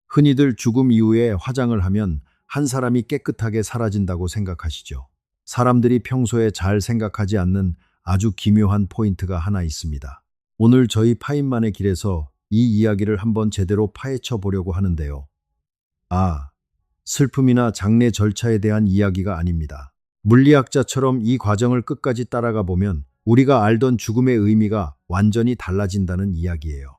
흔히들 죽음 이후에 화장을 하면 한 사람이 깨끗하게 사라진다고 생각하시죠. 사람들이 평소에 잘 생각하지 않는 아주 기묘한 포인트가 하나 있습니다. 오늘 저희 파인만의 길에서 이 이야기를 한번 제대로 파헤쳐 보려고 하는데요. 슬픔이나 장례 절차에 대한 이야기가 아닙니다. 물리학자처럼 이 과정을 끝까지 따라가 보면 우리가 알던 죽음의 의미가 완전히 달라진다는 이야기예요.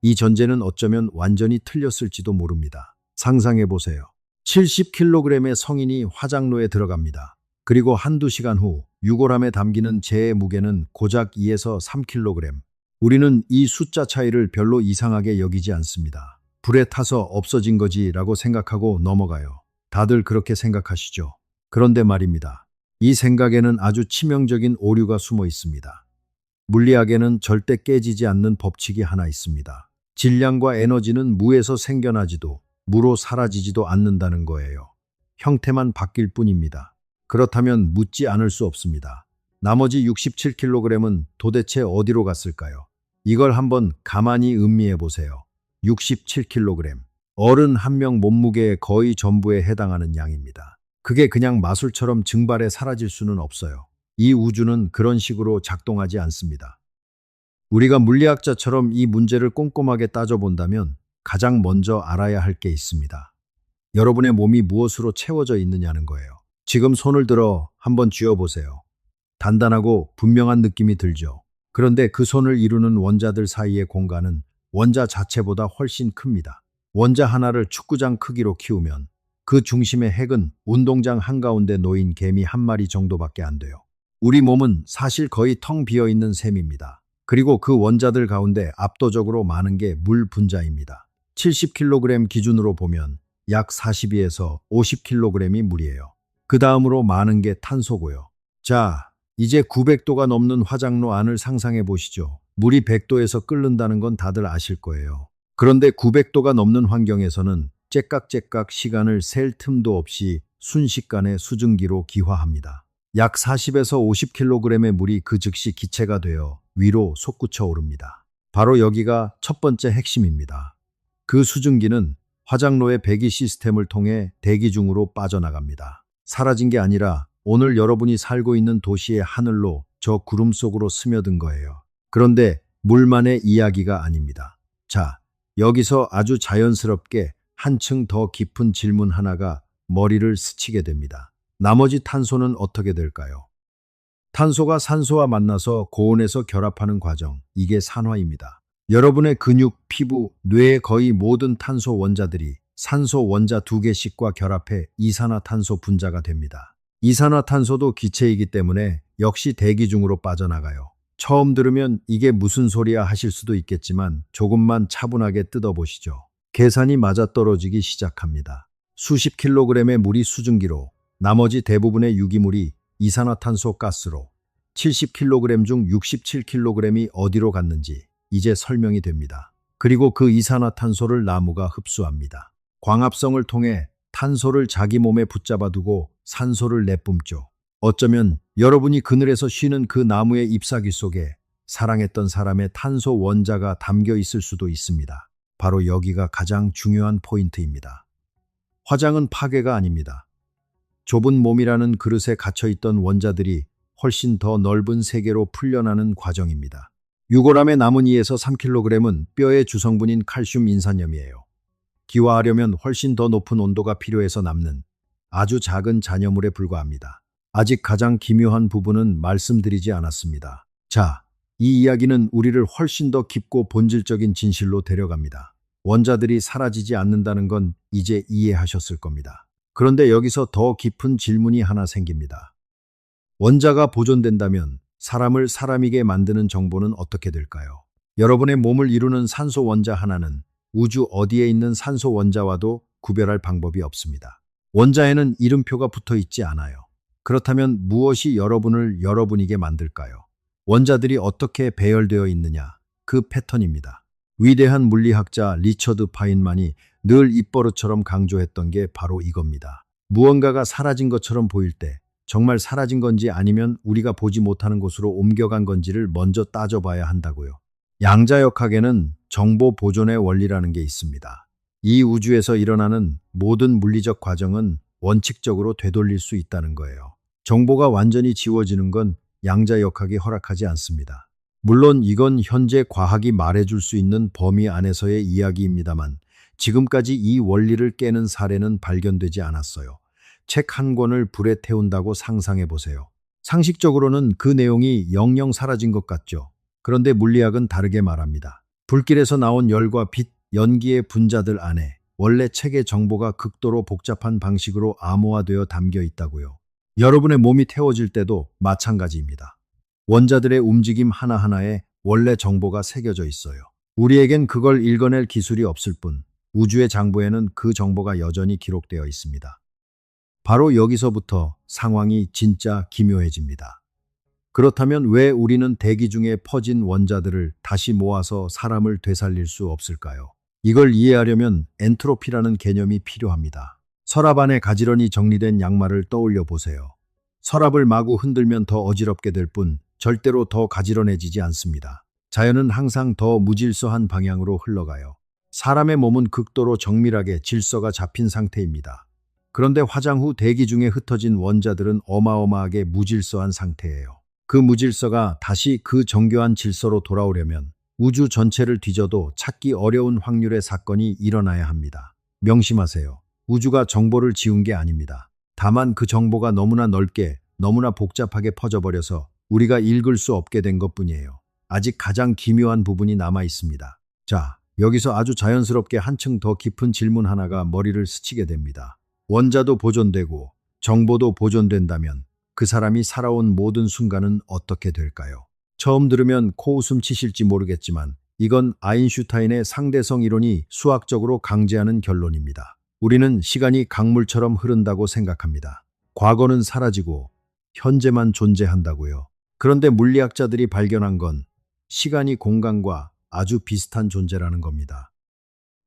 이 전제는 어쩌면 완전히 틀렸을지도 모릅니다. 상상해 보세요. 70kg의 성인이 화장로에 들어갑니다. 그리고 한두 시간 후 유골함에 담기는 재의 무게는 고작 2에서 3kg. 우리는 이 숫자 차이를 별로 이상하게 여기지 않습니다. 불에 타서 없어진 거지라고 생각하고 넘어가요. 다들 그렇게 생각하시죠? 그런데 말입니다. 이 생각에는 아주 치명적인 오류가 숨어 있습니다. 물리학에는 절대 깨지지 않는 법칙이 하나 있습니다. 질량과 에너지는 무에서 생겨나지도 무로 사라지지도 않는다는 거예요. 형태만 바뀔 뿐입니다. 그렇다면 묻지 않을 수 없습니다. 나머지 67kg은 도대체 어디로 갔을까요? 이걸 한번 가만히 음미해 보세요. 67kg. 어른 한 명 몸무게의 거의 전부에 해당하는 양입니다. 그게 그냥 마술처럼 증발해 사라질 수는 없어요. 이 우주는 그런 식으로 작동하지 않습니다. 우리가 물리학자처럼 이 문제를 꼼꼼하게 따져본다면 가장 먼저 알아야 할 게 있습니다. 여러분의 몸이 무엇으로 채워져 있느냐는 거예요. 지금 손을 들어 한번 쥐어보세요. 단단하고 분명한 느낌이 들죠. 그런데 그 손을 이루는 원자들 사이의 공간은 원자 자체보다 훨씬 큽니다. 원자 하나를 축구장 크기로 키우면 그 중심의 핵은 운동장 한가운데 놓인 개미 한 마리 정도밖에 안 돼요. 우리 몸은 사실 거의 텅 비어있는 셈입니다. 그리고 그 원자들 가운데 압도적으로 많은 게 물 분자입니다. 70kg 기준으로 보면 약 42에서 50kg이 물이에요. 그 다음으로 많은 게 탄소고요. 자, 이제 900도가 넘는 화장로 안을 상상해 보시죠. 물이 100도에서 끓는다는 건 다들 아실 거예요. 그런데 900도가 넘는 환경에서는 째깍째깍 시간을 셀 틈도 없이 순식간에 수증기로 기화합니다. 약 40에서 50kg의 물이 그 즉시 기체가 되어 위로 솟구쳐 오릅니다. 바로 여기가 첫 번째 핵심입니다. 그 수증기는 화장로의 배기 시스템을 통해 대기 중으로 빠져나갑니다. 사라진 게 아니라 오늘 여러분이 살고 있는 도시의 하늘로 저 구름 속으로 스며든 거예요. 그런데 물만의 이야기가 아닙니다. 자, 여기서 아주 자연스럽게 한층 더 깊은 질문 하나가 머리를 스치게 됩니다. 나머지 탄소는 어떻게 될까요? 탄소가 산소와 만나서 고온에서 결합하는 과정, 이게 산화입니다. 여러분의 근육, 피부, 뇌의 거의 모든 탄소 원자들이 산소 원자 2개씩과 결합해 이산화탄소 분자가 됩니다. 이산화탄소도 기체이기 때문에 역시 대기 중으로 빠져나가요. 처음 들으면 이게 무슨 소리야 하실 수도 있겠지만 조금만 차분하게 뜯어보시죠. 계산이 맞아떨어지기 시작합니다. 수십 킬로그램의 물이 수증기로, 나머지 대부분의 유기물이 이산화탄소 가스로, 70kg 중 67kg이 어디로 갔는지 이제 설명이 됩니다. 그리고 그 이산화탄소를 나무가 흡수합니다. 광합성을 통해 탄소를 자기 몸에 붙잡아 두고 산소를 내뿜죠. 어쩌면 여러분이 그늘에서 쉬는 그 나무의 잎사귀 속에 사랑했던 사람의 탄소 원자가 담겨 있을 수도 있습니다. 바로 여기가 가장 중요한 포인트입니다. 화장은 파괴가 아닙니다. 좁은 몸이라는 그릇에 갇혀있던 원자들이 훨씬 더 넓은 세계로 풀려나는 과정입니다. 유골함에 남은 2에서 3kg은 뼈의 주성분인 칼슘 인산염이에요. 기화하려면 훨씬 더 높은 온도가 필요해서 남는 아주 작은 잔여물에 불과합니다. 아직 가장 기묘한 부분은 말씀드리지 않았습니다. 자, 이 이야기는 우리를 훨씬 더 깊고 본질적인 진실로 데려갑니다. 원자들이 사라지지 않는다는 건 이제 이해하셨을 겁니다. 그런데 여기서 더 깊은 질문이 하나 생깁니다. 원자가 보존된다면 사람을 사람이게 만드는 정보는 어떻게 될까요? 여러분의 몸을 이루는 산소 원자 하나는 우주 어디에 있는 산소 원자와도 구별할 방법이 없습니다. 원자에는 이름표가 붙어 있지 않아요. 그렇다면 무엇이 여러분을 여러분이게 만들까요? 원자들이 어떻게 배열되어 있느냐, 그 패턴입니다. 위대한 물리학자 리처드 파인만이 늘 입버릇처럼 강조했던 게 바로 이겁니다. 무언가가 사라진 것처럼 보일 때 정말 사라진 건지 아니면 우리가 보지 못하는 곳으로 옮겨간 건지를 먼저 따져봐야 한다고요. 양자역학에는 정보 보존의 원리라는 게 있습니다. 이 우주에서 일어나는 모든 물리적 과정은 원칙적으로 되돌릴 수 있다는 거예요. 정보가 완전히 지워지는 건 양자역학이 허락하지 않습니다. 물론 이건 현재 과학이 말해줄 수 있는 범위 안에서의 이야기입니다만 지금까지 이 원리를 깨는 사례는 발견되지 않았어요. 책 한 권을 불에 태운다고 상상해 보세요. 상식적으로는 그 내용이 영영 사라진 것 같죠. 그런데 물리학은 다르게 말합니다. 불길에서 나온 열과 빛, 연기의 분자들 안에 원래 책의 정보가 극도로 복잡한 방식으로 암호화되어 담겨 있다고요. 여러분의 몸이 태워질 때도 마찬가지입니다. 원자들의 움직임 하나하나에 원래 정보가 새겨져 있어요. 우리에겐 그걸 읽어낼 기술이 없을 뿐 우주의 장부에는 그 정보가 여전히 기록되어 있습니다. 바로 여기서부터 상황이 진짜 기묘해집니다. 그렇다면 왜 우리는 대기 중에 퍼진 원자들을 다시 모아서 사람을 되살릴 수 없을까요? 이걸 이해하려면 엔트로피라는 개념이 필요합니다. 서랍 안에 가지런히 정리된 양말을 떠올려 보세요. 서랍을 마구 흔들면 더 어지럽게 될 뿐 절대로 더 가지런해지지 않습니다. 자연은 항상 더 무질서한 방향으로 흘러가요. 사람의 몸은 극도로 정밀하게 질서가 잡힌 상태입니다. 그런데 화장 후 대기 중에 흩어진 원자들은 어마어마하게 무질서한 상태예요. 그 무질서가 다시 그 정교한 질서로 돌아오려면 우주 전체를 뒤져도 찾기 어려운 확률의 사건이 일어나야 합니다. 명심하세요. 우주가 정보를 지운 게 아닙니다. 다만 그 정보가 너무나 넓게, 너무나 복잡하게 퍼져버려서 우리가 읽을 수 없게 된 것뿐이에요. 아직 가장 기묘한 부분이 남아 있습니다. 자, 여기서 아주 자연스럽게 한층 더 깊은 질문 하나가 머리를 스치게 됩니다. 원자도 보존되고 정보도 보존된다면 그 사람이 살아온 모든 순간은 어떻게 될까요? 처음 들으면 코웃음 치실지 모르겠지만 이건 아인슈타인의 상대성 이론이 수학적으로 강제하는 결론입니다. 우리는 시간이 강물처럼 흐른다고 생각합니다. 과거는 사라지고 현재만 존재한다고요. 그런데 물리학자들이 발견한 건 시간이 공간과 아주 비슷한 존재라는 겁니다.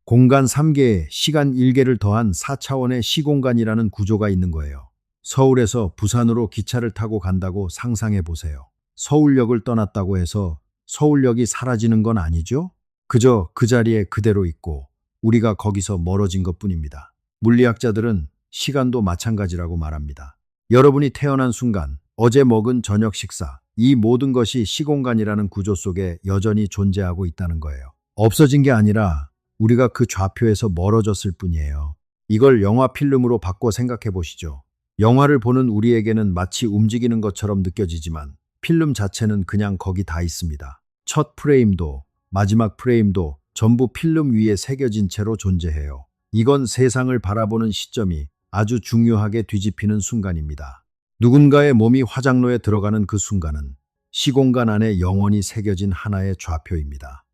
공간 3개에 시간 1개를 더한 4차원의 시공간이라는 구조가 있는 거예요. 서울에서 부산으로 기차를 타고 간다고 상상해 보세요. 서울역을 떠났다고 해서 서울역이 사라지는 건 아니죠? 그저 그 자리에 그대로 있고 우리가 거기서 멀어진 것뿐입니다. 물리학자들은 시간도 마찬가지라고 말합니다. 여러분이 태어난 순간, 어제 먹은 저녁 식사, 이 모든 것이 시공간이라는 구조 속에 여전히 존재하고 있다는 거예요. 없어진 게 아니라 우리가 그 좌표에서 멀어졌을 뿐이에요. 이걸 영화 필름으로 바꿔 생각해 보시죠. 영화를 보는 우리에게는 마치 움직이는 것처럼 느껴지지만 필름 자체는 그냥 거기 다 있습니다. 첫 프레임도 마지막 프레임도 전부 필름 위에 새겨진 채로 존재해요. 이건 세상을 바라보는 시점이 아주 중요하게 뒤집히는 순간입니다. 누군가의 몸이 화장로에 들어가는 그 순간은 시공간 안에 영원히 새겨진 하나의 좌표입니다.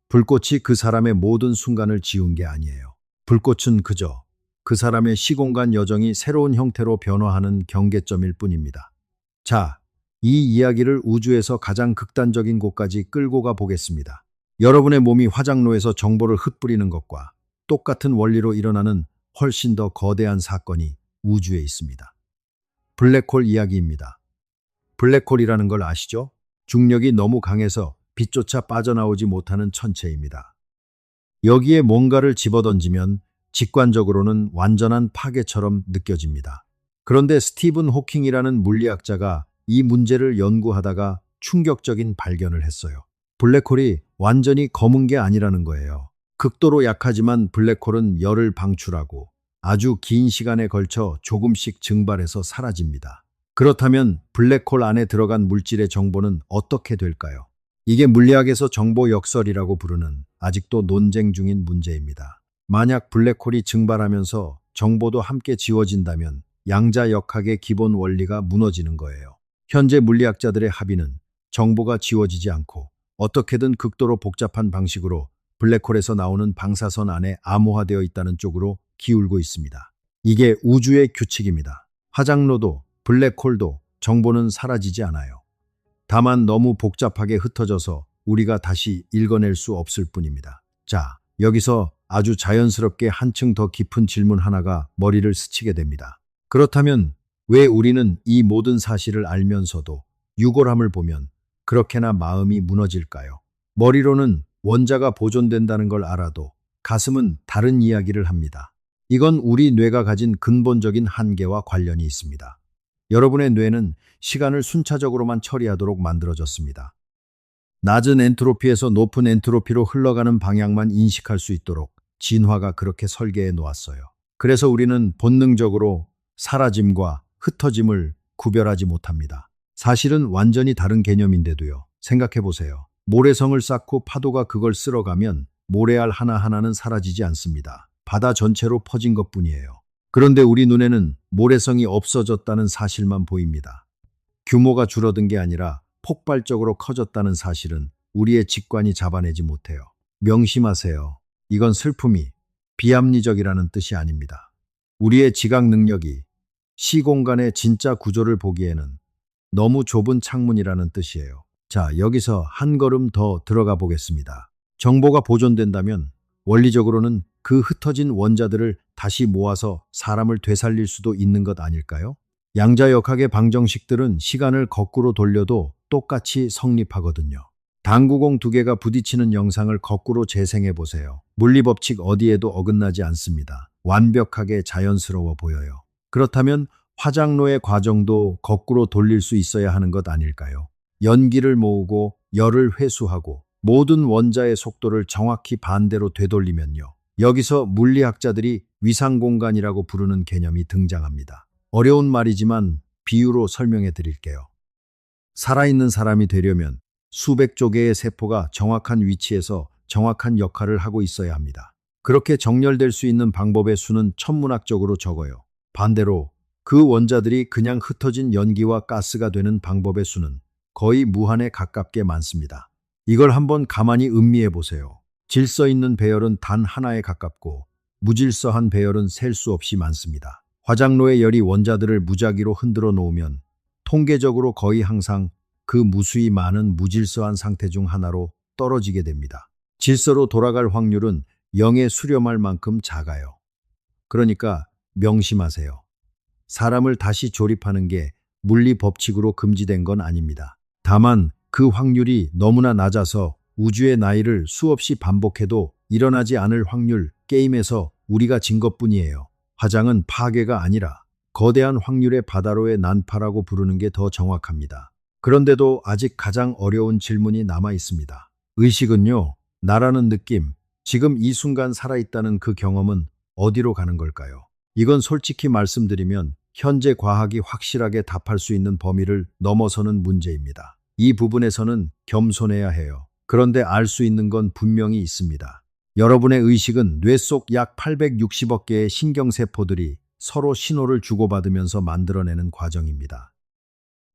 불꽃이 그 사람의 모든 순간을 지운 게 아니에요. 불꽃은 그저 그 사람의 시공간 여정이 새로운 형태로 변화하는 경계점일 뿐입니다. 자, 이 이야기를 우주에서 가장 극단적인 곳까지 끌고 가 보겠습니다. 여러분의 몸이 화장로에서 정보를 흩뿌리는 것과 똑같은 원리로 일어나는 훨씬 더 거대한 사건이 우주에 있습니다. 블랙홀 이야기입니다. 블랙홀이라는 걸 아시죠? 중력이 너무 강해서 빛조차 빠져나오지 못하는 천체입니다. 여기에 뭔가를 집어던지면 직관적으로는 완전한 파괴처럼 느껴집니다. 그런데 스티븐 호킹이라는 물리학자가 이 문제를 연구하다가 충격적인 발견을 했어요. 블랙홀이 완전히 검은 게 아니라는 거예요. 극도로 약하지만 블랙홀은 열을 방출하고 아주 긴 시간에 걸쳐 조금씩 증발해서 사라집니다. 그렇다면 블랙홀 안에 들어간 물질의 정보는 어떻게 될까요? 이게 물리학에서 정보 역설이라고 부르는 아직도 논쟁 중인 문제입니다. 만약 블랙홀이 증발하면서 정보도 함께 지워진다면 양자역학의 기본 원리가 무너지는 거예요. 현재 물리학자들의 합의는 정보가 지워지지 않고 어떻게든 극도로 복잡한 방식으로 블랙홀에서 나오는 방사선 안에 암호화되어 있다는 쪽으로 기울고 있습니다. 이게 우주의 규칙입니다. 화장로도 블랙홀도 정보는 사라지지 않아요. 다만 너무 복잡하게 흩어져서 우리가 다시 읽어낼 수 없을 뿐입니다. 자, 여기서 아주 자연스럽게 한층 더 깊은 질문 하나가 머리를 스치게 됩니다. 그렇다면 왜 우리는 이 모든 사실을 알면서도 유골함을 보면 그렇게나 마음이 무너질까요? 머리로는 원자가 보존된다는 걸 알아도 가슴은 다른 이야기를 합니다. 이건 우리 뇌가 가진 근본적인 한계와 관련이 있습니다. 여러분의 뇌는 시간을 순차적으로만 처리하도록 만들어졌습니다. 낮은 엔트로피에서 높은 엔트로피로 흘러가는 방향만 인식할 수 있도록 진화가 그렇게 설계해 놓았어요. 그래서 우리는 본능적으로 사라짐과 흩어짐을 구별하지 못합니다. 사실은 완전히 다른 개념인데도요. 생각해 보세요. 모래성을 쌓고 파도가 그걸 쓸어가면 모래알 하나하나는 사라지지 않습니다. 바다 전체로 퍼진 것뿐이에요. 그런데 우리 눈에는 모래성이 없어졌다는 사실만 보입니다. 규모가 줄어든 게 아니라 폭발적으로 커졌다는 사실은 우리의 직관이 잡아내지 못해요. 명심하세요. 이건 슬픔이 비합리적이라는 뜻이 아닙니다. 우리의 지각 능력이 시공간의 진짜 구조를 보기에는 너무 좁은 창문이라는 뜻이에요. 자, 여기서 한 걸음 더 들어가 보겠습니다. 정보가 보존된다면 원리적으로는 그 흩어진 원자들을 다시 모아서 사람을 되살릴 수도 있는 것 아닐까요? 양자역학의 방정식들은 시간을 거꾸로 돌려도 똑같이 성립하거든요. 당구공 두 개가 부딪히는 영상을 거꾸로 재생해 보세요. 물리법칙 어디에도 어긋나지 않습니다. 완벽하게 자연스러워 보여요. 그렇다면 화장로의 과정도 거꾸로 돌릴 수 있어야 하는 것 아닐까요? 연기를 모으고 열을 회수하고 모든 원자의 속도를 정확히 반대로 되돌리면요. 여기서 물리학자들이 위상공간이라고 부르는 개념이 등장합니다. 어려운 말이지만 비유로 설명해 드릴게요. 살아있는 사람이 되려면 수백조 개의 세포가 정확한 위치에서 정확한 역할을 하고 있어야 합니다. 그렇게 정렬될 수 있는 방법의 수는 천문학적으로 적어요. 반대로 그 원자들이 그냥 흩어진 연기와 가스가 되는 방법의 수는 거의 무한에 가깝게 많습니다. 이걸 한번 가만히 음미해 보세요. 질서 있는 배열은 단 하나에 가깝고 무질서한 배열은 셀 수 없이 많습니다. 화장로의 열이 원자들을 무작위로 흔들어 놓으면 통계적으로 거의 항상 그 무수히 많은 무질서한 상태 중 하나로 떨어지게 됩니다. 질서로 돌아갈 확률은 0에 수렴할 만큼 작아요. 그러니까 명심하세요. 사람을 다시 조립하는 게 물리 법칙으로 금지된 건 아닙니다. 다만 그 확률이 너무나 낮아서 우주의 나이를 수없이 반복해도 일어나지 않을 확률, 게임에서 우리가 진 것뿐이에요. 화장은 파괴가 아니라 거대한 확률의 바다로의 난파라고 부르는 게 더 정확합니다. 그런데도 아직 가장 어려운 질문이 남아 있습니다. 의식은요, 나라는 느낌, 지금 이 순간 살아있다는 그 경험은 어디로 가는 걸까요? 이건 솔직히 말씀드리면 현재 과학이 확실하게 답할 수 있는 범위를 넘어서는 문제입니다. 이 부분에서는 겸손해야 해요. 그런데 알 수 있는 건 분명히 있습니다. 여러분의 의식은 뇌 속 약 860억 개의 신경세포들이 서로 신호를 주고받으면서 만들어내는 과정입니다.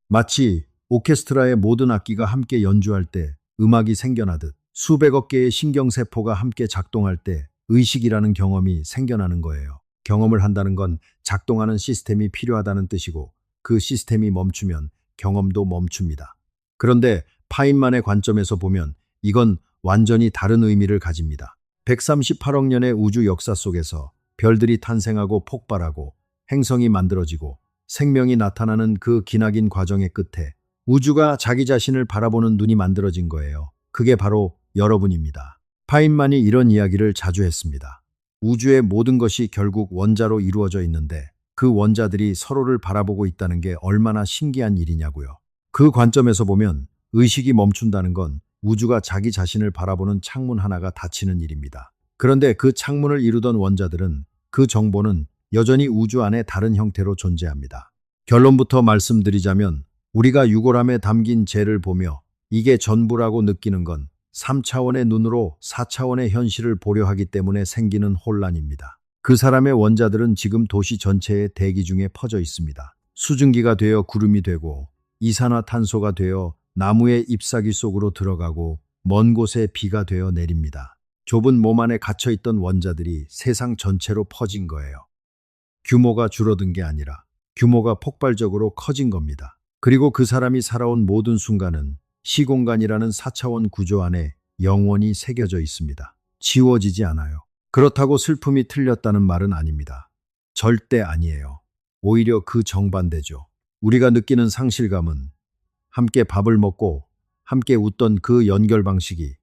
마치 오케스트라의 모든 악기가 함께 연주할 때 음악이 생겨나듯 수백억 개의 신경세포가 함께 작동할 때 의식이라는 경험이 생겨나는 거예요. 경험을 한다는 건 작동하는 시스템이 필요하다는 뜻이고 그 시스템이 멈추면 경험도 멈춥니다. 그런데 파인만의 관점에서 보면 이건 완전히 다른 의미를 가집니다. 138억 년의 우주 역사 속에서 별들이 탄생하고 폭발하고 행성이 만들어지고 생명이 나타나는 그 기나긴 과정의 끝에 우주가 자기 자신을 바라보는 눈이 만들어진 거예요. 그게 바로 여러분입니다. 파인만이 이런 이야기를 자주 했습니다. 우주의 모든 것이 결국 원자로 이루어져 있는데 그 원자들이 서로를 바라보고 있다는 게 얼마나 신기한 일이냐고요. 그 관점에서 보면 의식이 멈춘다는 건 우주가 자기 자신을 바라보는 창문 하나가 닫히는 일입니다. 그런데 그 창문을 이루던 원자들은 그 정보는 여전히 우주 안에 다른 형태로 존재합니다. 결론부터 말씀드리자면 우리가 유골함에 담긴 재를 보며 이게 전부라고 느끼는 건 3차원의 눈으로 4차원의 현실을 보려 하기 때문에 생기는 혼란입니다. 그 사람의 원자들은 지금 도시 전체에 대기 중에 퍼져 있습니다. 수증기가 되어 구름이 되고 이산화탄소가 되어 나무의 잎사귀 속으로 들어가고 먼 곳에 비가 되어 내립니다. 좁은 몸 안에 갇혀있던 원자들이 세상 전체로 퍼진 거예요. 규모가 줄어든 게 아니라 규모가 폭발적으로 커진 겁니다. 그리고 그 사람이 살아온 모든 순간은 시공간이라는 4차원 구조 안에 영원히 새겨져 있습니다. 지워지지 않아요. 그렇다고 슬픔이 틀렸다는 말은 아닙니다. 절대 아니에요. 오히려 그 정반대죠. 우리가 느끼는 상실감은 함께 밥을 먹고 함께 웃던 그 연결 방식이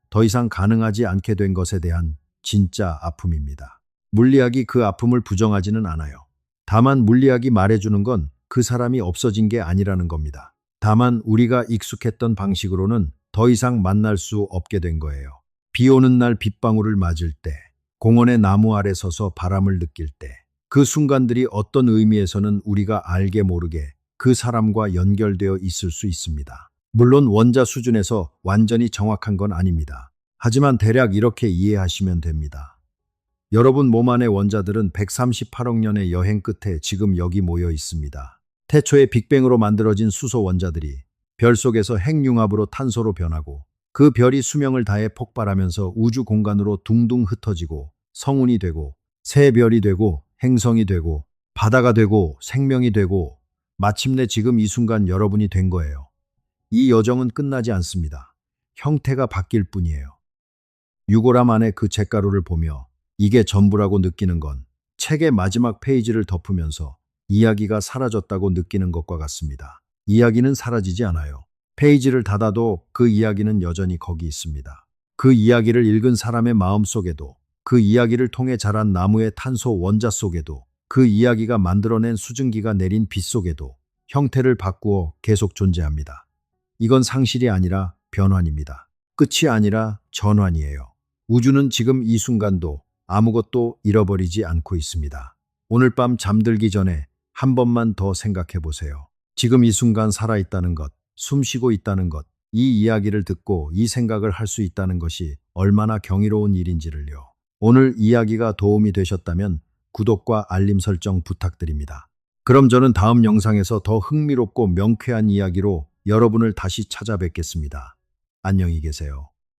더 이상 가능하지 않게 된 것에 대한 진짜 아픔입니다. 물리학이 그 아픔을 부정하지는 않아요. 다만 물리학이 말해주는 건 그 사람이 없어진 게 아니라는 겁니다. 다만 우리가 익숙했던 방식으로는 더 이상 만날 수 없게 된 거예요. 비 오는 날 빗방울을 맞을 때, 공원의 나무 아래 서서 바람을 느낄 때, 그 순간들이 어떤 의미에서는 우리가 알게 모르게 그 사람과 연결되어 있을 수 있습니다. 물론 원자 수준에서 완전히 정확한 건 아닙니다. 하지만 대략 이렇게 이해하시면 됩니다. 여러분 몸 안의 원자들은 138억 년의 여행 끝에 지금 여기 모여 있습니다. 태초의 빅뱅으로 만들어진 수소 원자들이 별 속에서 핵융합으로 탄소로 변하고 그 별이 수명을 다해 폭발하면서 우주 공간으로 둥둥 흩어지고 성운이 되고 새 별이 되고 행성이 되고 바다가 되고 생명이 되고 마침내 지금 이 순간 여러분이 된 거예요. 이 여정은 끝나지 않습니다. 형태가 바뀔 뿐이에요. 유골함 안에 그 책가루를 보며 이게 전부라고 느끼는 건 책의 마지막 페이지를 덮으면서 이야기가 사라졌다고 느끼는 것과 같습니다. 이야기는 사라지지 않아요. 페이지를 닫아도 그 이야기는 여전히 거기 있습니다. 그 이야기를 읽은 사람의 마음 속에도, 그 이야기를 통해 자란 나무의 탄소 원자 속에도, 그 이야기가 만들어낸 수증기가 내린 빛 속에도 형태를 바꾸어 계속 존재합니다. 이건 상실이 아니라 변환입니다. 끝이 아니라 전환이에요. 우주는 지금 이 순간도 아무것도 잃어버리지 않고 있습니다. 오늘 밤 잠들기 전에 한 번만 더 생각해 보세요. 지금 이 순간 살아있다는 것, 숨 쉬고 있다는 것, 이 이야기를 듣고 이 생각을 할 수 있다는 것이 얼마나 경이로운 일인지를요. 오늘 이야기가 도움이 되셨다면 구독과 알림 설정 부탁드립니다. 그럼 저는 다음 영상에서 더 흥미롭고 명쾌한 이야기로 여러분을 다시 찾아뵙겠습니다. 안녕히 계세요.